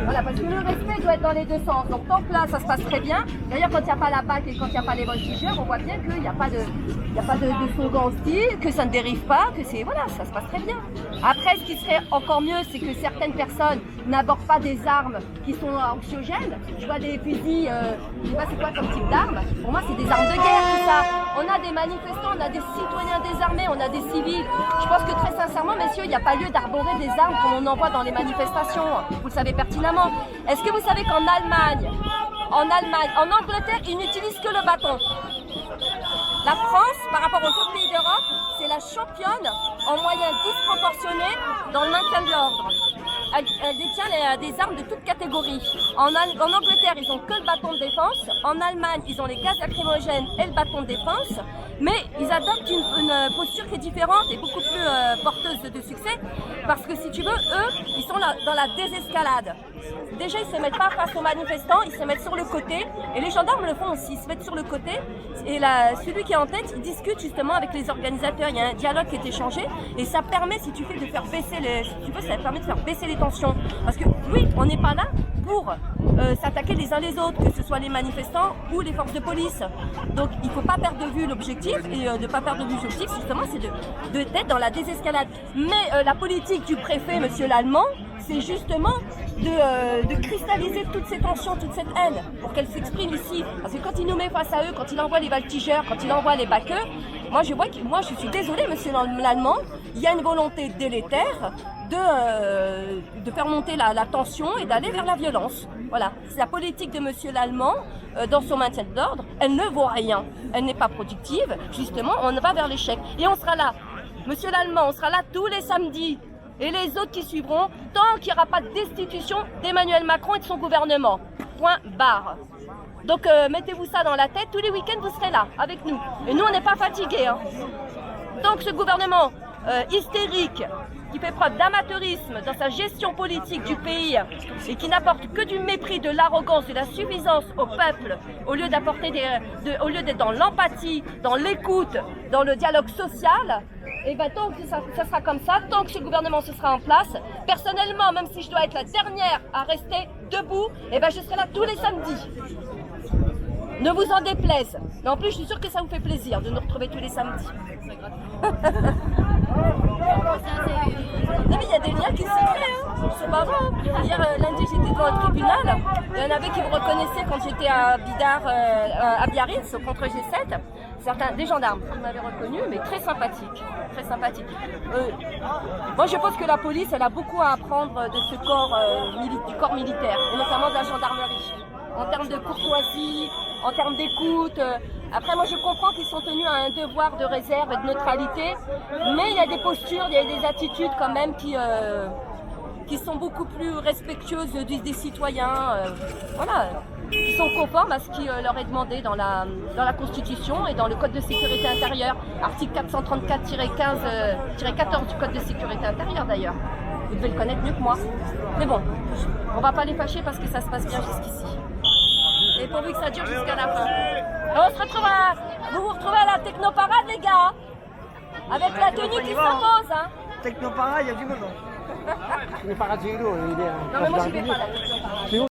Voilà, parce que le respect doit être dans les deux sens. Donc tant que là, ça se passe très bien. D'ailleurs, quand il n'y a pas la BAC et quand il n'y a pas les voltigeurs, on voit bien qu'il n'y a pas de slogan hostile, que ça ne dérive pas, que c'est voilà, ça se passe très bien. Après, ce qui serait encore mieux, c'est que certaines personnes n'abordent pas des armes qui sont anxiogènes. Je vois des fusils, je sais pas c'est quoi comme type d'armes. Pour moi, c'est des armes de guerre, tout ça. On a des manifestants, on a des citoyens désarmés, on a des civils. Je pense que très sincèrement, messieurs, il n'y a pas lieu d'arborer des armes comme on en voit dans les manifestations. Vous le savez pertinemment. Est-ce que vous savez qu'en Allemagne, en Angleterre, ils n'utilisent que le bâton? La France, par rapport aux autres pays d'Europe, c'est la championne en moyens disproportionnés dans le maintien de l'ordre. Elle détient des armes de toute catégorie. En Angleterre, ils n'ont que le bâton de défense. En Allemagne, ils ont les gaz lacrymogènes et le bâton de défense. Mais ils adoptent une posture qui est différente et beaucoup plus porteuse de succès. Parce que si tu veux, eux, ils sont dans la désescalade. Déjà, ils ne se mettent pas face aux manifestants, ils se mettent sur le côté. Et les gendarmes le font aussi, ils se mettent sur le côté. Et celui qui est en tête, il discute justement avec les organisateurs. Il y a un dialogue qui est échangé. Et ça permet, si tu veux, de faire baisser ça permet de faire baisser les tensions. Parce que oui, on n'est pas là pour s'attaquer les uns les autres, que ce soit les manifestants ou les forces de police. Donc il ne faut pas perdre de vue l'objectif, et de ne pas perdre de vue l'objectif, justement, c'est d'être dans la désescalade. Mais la politique du préfet, monsieur l'Allemand, c'est justement de cristalliser toutes ces tensions, toute cette haine, pour qu'elle s'exprime ici. Parce que quand il nous met face à eux, quand il envoie les voltigeurs, quand il envoie les baqueux, moi je suis désolée, monsieur l'Allemand, il y a une volonté délétère de faire monter la tension et d'aller vers la violence. Voilà, c'est la politique de monsieur l'Allemand dans son maintien de l'ordre. Elle ne vaut rien, elle n'est pas productive, justement, on va vers l'échec. Et on sera là, monsieur l'Allemand, on sera là tous les samedis. Et les autres qui suivront, tant qu'il n'y aura pas de destitution d'Emmanuel Macron et de son gouvernement. Point barre. Donc mettez-vous ça dans la tête, tous les week-ends vous serez là, avec nous. Et nous on n'est pas fatigués. Hein. Tant que ce gouvernement hystérique, qui fait preuve d'amateurisme dans sa gestion politique du pays et qui n'apporte que du mépris, de l'arrogance, de la suffisance au peuple, au lieu au lieu d'être dans l'empathie, dans l'écoute, dans le dialogue social, et bien tant que ça sera comme ça, tant que ce gouvernement se sera en place, personnellement, même si je dois être la dernière à rester debout, et ben je serai là tous les samedis. Ne vous en déplaise. Mais en plus, je suis sûre que ça vous fait plaisir de nous retrouver tous les samedis. Non mais il y a des liens qui se créent, hein. C'est pas vrai. Hier lundi j'étais devant le tribunal, il y en avait qui me reconnaissaient quand j'étais à Bidar, à Biarritz, contre G7. Des gendarmes qui m'avaient reconnu, mais très sympathiques. Très sympathiques. Moi je pense que la police elle a beaucoup à apprendre de ce corps, du corps militaire, et notamment de la gendarmerie. En termes de courtoisie, en termes d'écoute. Après, moi, je comprends qu'ils sont tenus à un devoir de réserve et de neutralité, mais il y a des postures, il y a des attitudes quand même qui sont beaucoup plus respectueuses des citoyens, voilà, qui sont conformes à ce qui leur est demandé dans la Constitution et dans le Code de sécurité intérieure, article 434-14 du Code de sécurité intérieure d'ailleurs. Vous devez le connaître mieux que moi. Mais bon, on va pas les fâcher parce que ça se passe bien jusqu'ici. Et pourvu que ça dure jusqu'à la fin. Alors on se retrouve vous vous retrouvez à la technoparade les gars, avec la tenue qui s'impose. Hein. Technoparade, il y a du moment. Technoparade, c'est où? Non mais moi j'y vais pas à la technoparade.